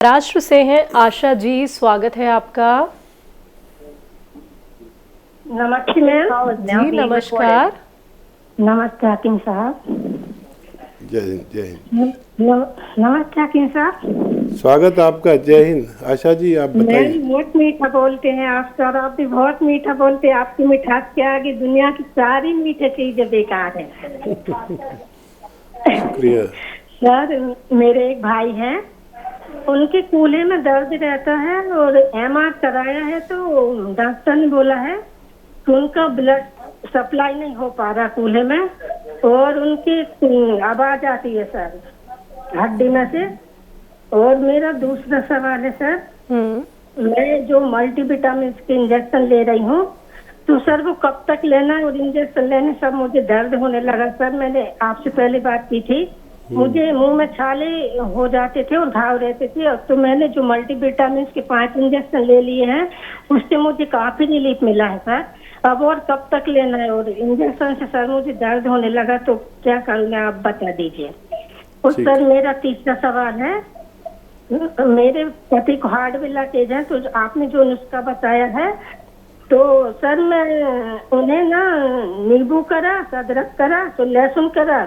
महाराष्ट्र से हैं आशा जी, स्वागत है आपका। नमस्ते मैम। जी नमस्कार। नमस्ते हकीम साहब। जय हिंद जय हिंद। नमस्ते हकीम साहब। स्वागत आपका। जय हिंद। आशा जी आप बताइए। मैम बहुत मीठा बोलते हैं आप सर, आप भी बहुत मीठा बोलते हैं। आपकी मिठास के आगे दुनिया की सारी मीठी चीजें बेकार है। शुक्रिया। सर मेरे एक भाई हैं, उनके कूल्हे में दर्द रहता है और एमआर कराया है तो डॉक्टर ने बोला है कि उनका ब्लड सप्लाई नहीं हो पा रहा कूल्हे में और उनकी आवाज आती है सर हड्डी में से। और मेरा दूसरा सवाल है सर, मैं जो मल्टीविटामिन के इंजेक्शन ले रही हूँ तो सर वो कब तक लेना है? और इंजेक्शन लेने सब मुझे दर्द होने लगा सर। मैंने आपसे पहले बात की थी, मुझे मुंह में छाले हो जाते थे और घाव रहते थे। अब तो मैंने जो मल्टीविटामिन के 5 इंजेक्शन ले लिए हैं उससे मुझे काफी रिलीफ मिला है सर। अब और कब तक लेना है? और इंजेक्शन से सर मुझे दर्द होने लगा तो क्या करूँगा आप बता दीजिए। और सर मेरा तीसरा सवाल है, मेरे पति को हार्ट ब्लॉकेज है तो आपने जो नुस्खा बताया है तो सर मैं उन्हें ना नींबू करा, अदरक करा तो लहसुन करा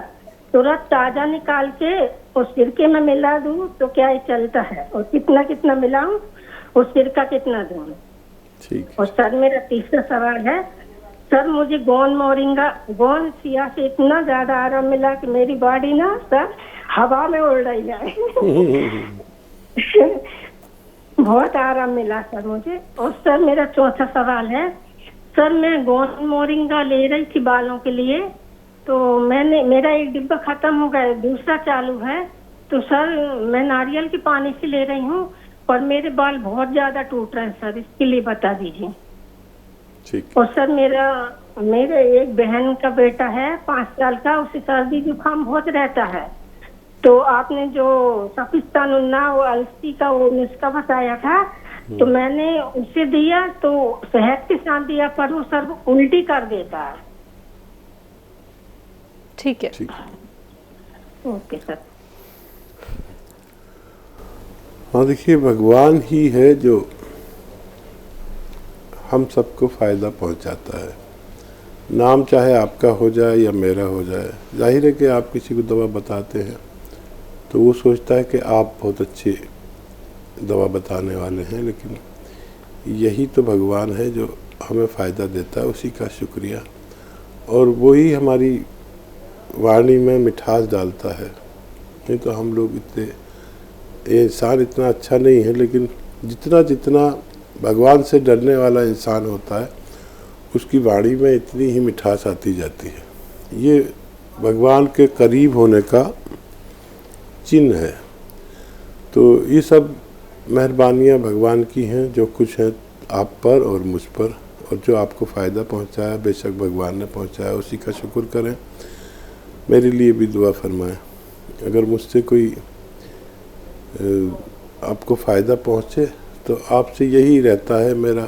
तुरंत ताजा निकाल के उस सिरके में मिला दूं तो क्या ये चलता है? और कितना कितना मिलाऊं और सिरका कितना दूं? ठीक। और सर मेरा तीसरा सवाल है, सर मुझे गोंद मोरिंगा गोंद सिया से इतना ज्यादा आराम मिला कि मेरी बॉडी ना सर हवा में उड़ रही है। बहुत आराम मिला सर मुझे। और सर मेरा चौथा सवाल है, सर मैं गोंद मोरिंगा ले रही थी बालों के लिए तो मेरा एक डिब्बा खत्म हो गया, दूसरा चालू है तो सर मैं नारियल के पानी से ले रही हूँ पर मेरे बाल बहुत ज्यादा टूट रहे हैं सर, इसके लिए बता दीजिए। ठीक। और सर मेरे एक बहन का बेटा है 5 साल का, उसे सर्दी जुकाम बहुत रहता है तो आपने जो सफिस्तान उन्ना वो अलसी का वो नुस्खा बताया था तो मैंने उसे दिया तो शहद के साथ दिया पर वो सर उल्टी कर देता है। ठीक है। ठीक। Okay sir. हाँ देखिए, भगवान ही है जो हम सबको फायदा पहुंचाता है। नाम चाहे आपका हो जाए या मेरा हो जाए, जाहिर है कि आप किसी को दवा बताते हैं तो वो सोचता है कि आप बहुत अच्छी दवा बताने वाले हैं, लेकिन यही तो भगवान है जो हमें फ़ायदा देता है, उसी का शुक्रिया। और वही हमारी वाणी में मिठास डालता है। नहीं तो हम लोग इतने, इंसान इतना अच्छा नहीं है, लेकिन जितना जितना भगवान से डरने वाला इंसान होता है उसकी वाणी में इतनी ही मिठास आती जाती है। ये भगवान के करीब होने का चिन्ह है। तो ये सब मेहरबानियाँ भगवान की हैं जो कुछ है आप पर और मुझ पर, और जो आपको फ़ायदा पहुंचाया बेशक भगवान ने पहुंचाया, उसी का शुक्र करें। मेरे लिए भी दुआ फरमाएं। अगर मुझसे कोई आपको फ़ायदा पहुंचे तो आपसे यही रहता है मेरा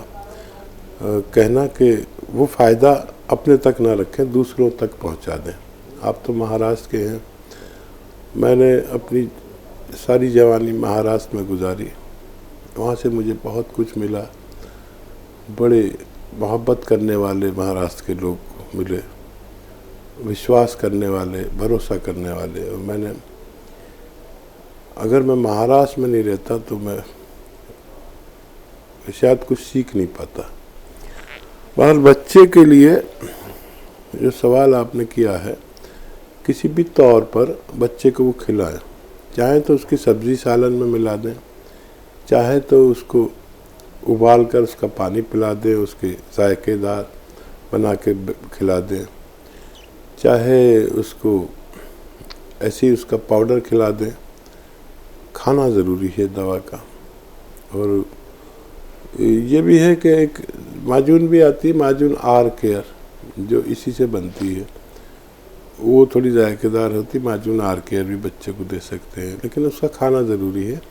कहना कि वो फ़ायदा अपने तक ना रखें, दूसरों तक पहुंचा दें। आप तो महाराष्ट्र के हैं, मैंने अपनी सारी जवानी महाराष्ट्र में गुजारी, वहाँ से मुझे बहुत कुछ मिला। बड़े मोहब्बत करने वाले महाराष्ट्र के लोग मिले, विश्वास करने वाले, भरोसा करने वाले। और मैंने, अगर मैं महाराष्ट्र में नहीं रहता तो मैं शायद कुछ सीख नहीं पाता। बहर बच्चे के लिए जो सवाल आपने किया है, किसी भी तौर पर बच्चे को वो खिलाएं, चाहे तो उसकी सब्ज़ी सालन में मिला दें, चाहे तो उसको उबाल कर उसका पानी पिला दें, उसके जायकेदार बना के खिला दें, चाहे उसको ऐसे ही उसका पाउडर खिला दें। खाना ज़रूरी है दवा का। और ये भी है कि एक माजून भी आती है, माजून आर केयर, जो इसी से बनती है, वो थोड़ी जायकेदार होती। माजून आर केयर भी बच्चे को दे सकते हैं, लेकिन उसका खाना ज़रूरी है।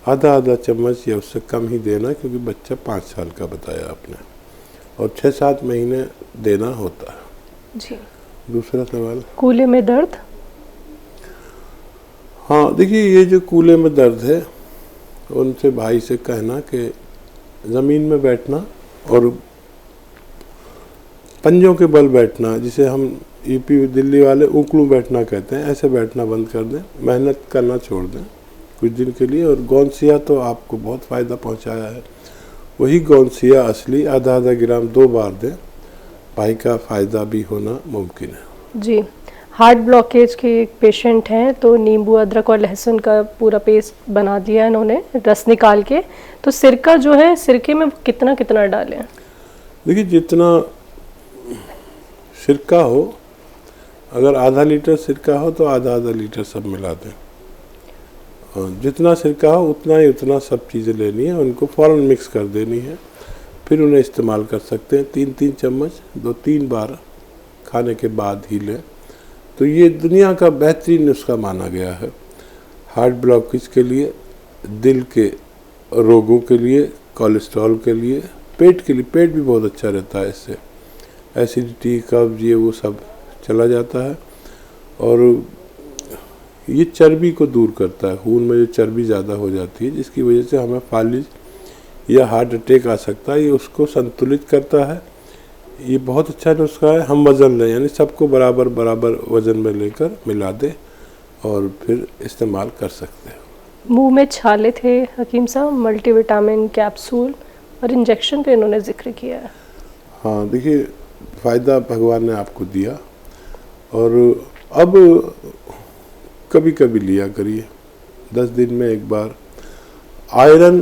आधा चम्मच या उससे कम ही देना, क्योंकि बच्चा 5 साल का बताया आपने, और 6-7 महीने देना होता है। जी। दूसरा सवाल, कूल्हे में दर्द। हाँ देखिए, ये जो कूल्हे में दर्द है उनसे भाई से कहना कि ज़मीन में बैठना और पंजों के बल बैठना, जिसे हम यूपी दिल्ली वाले उकड़ू बैठना कहते हैं, ऐसे बैठना बंद कर दें, मेहनत करना छोड़ दें कुछ दिन के लिए। और गोंदसिया तो आपको बहुत फ़ायदा पहुंचाया है, वही गोंदसिया असली आधा आधा ग्राम 2 बार दें, भाई का फ़ायदा भी होना मुमकिन है। जी, हार्ट ब्लॉकेज के एक पेशेंट हैं, तो नींबू अदरक और लहसुन का पूरा पेस्ट बना दिया है इन्होंने, रस निकाल के। तो सिरका जो है, सिरके में कितना कितना डालें? देखिए, जितना सिरका हो, अगर आधा लीटर सिरका हो तो आधा आधा लीटर सब मिला दें। और जितना सिरका हो उतना सब चीज़ें लेनी है, उनको फ़ौरन मिक्स कर देनी है, फिर उन्हें इस्तेमाल कर सकते हैं। 3-3 चम्मच 2-3 बार खाने के बाद ही लें। तो ये दुनिया का बेहतरीन नुस्खा माना गया है हार्ट ब्लॉकेज के लिए, दिल के रोगों के लिए, कोलेस्ट्रॉल के लिए, पेट के लिए। पेट भी बहुत अच्छा रहता है इससे, एसिडिटी, कब्ज, ये वो सब चला जाता है। और ये चर्बी को दूर करता है, खून में जो चर्बी ज़्यादा हो जाती है जिसकी वजह से हमें फालिज या हार्ट अटैक आ सकता है, ये उसको संतुलित करता है। ये बहुत अच्छा नुस्खा है। हम वज़न लें, यानी सबको बराबर बराबर वज़न में लेकर मिला दें और फिर इस्तेमाल कर सकते हैं। मुंह में छाले थे हकीम साहब, मल्टीविटामिन कैप्सूल और इंजेक्शन का इन्होंने जिक्र किया है। हाँ, देखिए, फ़ायदा भगवान ने आपको दिया, और अब कभी कभी लिया करिए, 10 दिन में एक बार। आयरन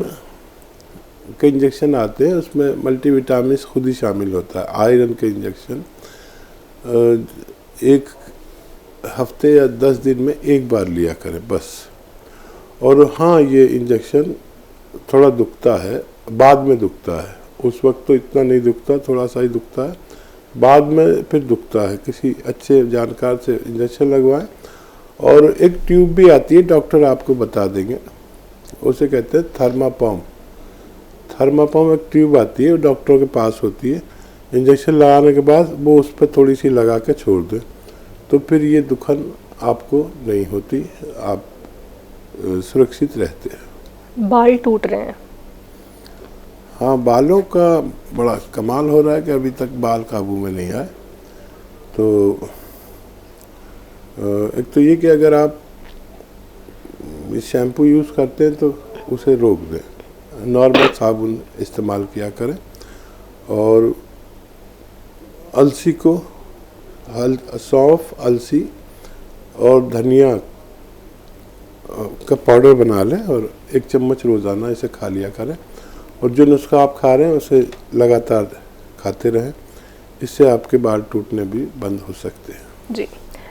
के इंजेक्शन आते हैं, उसमें मल्टीविटामिन खुद ही शामिल होता है। आयरन के इंजेक्शन 1 हफ्ते या 10 दिन में एक बार लिया करें बस। और हाँ, ये इंजेक्शन थोड़ा दुखता है, बाद में दुखता है, उस वक्त तो इतना नहीं दुखता, थोड़ा सा ही दुखता है, बाद में फिर दुखता है। किसी अच्छे जानकार से इंजेक्शन लगवाएं। और एक ट्यूब भी आती है, डॉक्टर आपको बता देंगे, उसे कहते हैं थर्मापम्प। थर्मापम्प एक ट्यूब आती है, डॉक्टरों के पास होती है। इंजेक्शन लगाने के बाद वो उस पर थोड़ी सी लगा के छोड़ दें, तो फिर ये दुखन आपको नहीं होती, आप सुरक्षित रहते हैं। बाल टूट रहे हैं? हाँ, बालों का बड़ा कमाल हो रहा है कि अभी तक बाल काबू में नहीं आए। तो एक तो ये कि अगर आप शैम्पू यूज़ करते हैं तो उसे रोक दें, नॉर्मल साबुन इस्तेमाल किया करें। और अलसी को, सौंफ, अलसी और धनिया का पाउडर बना लें और 1 चम्मच रोज़ाना इसे खा लिया करें। और जो नुस्खा आप खा रहे हैं उसे लगातार खाते रहें, इससे आपके बाल टूटने भी बंद हो सकते हैं। जी।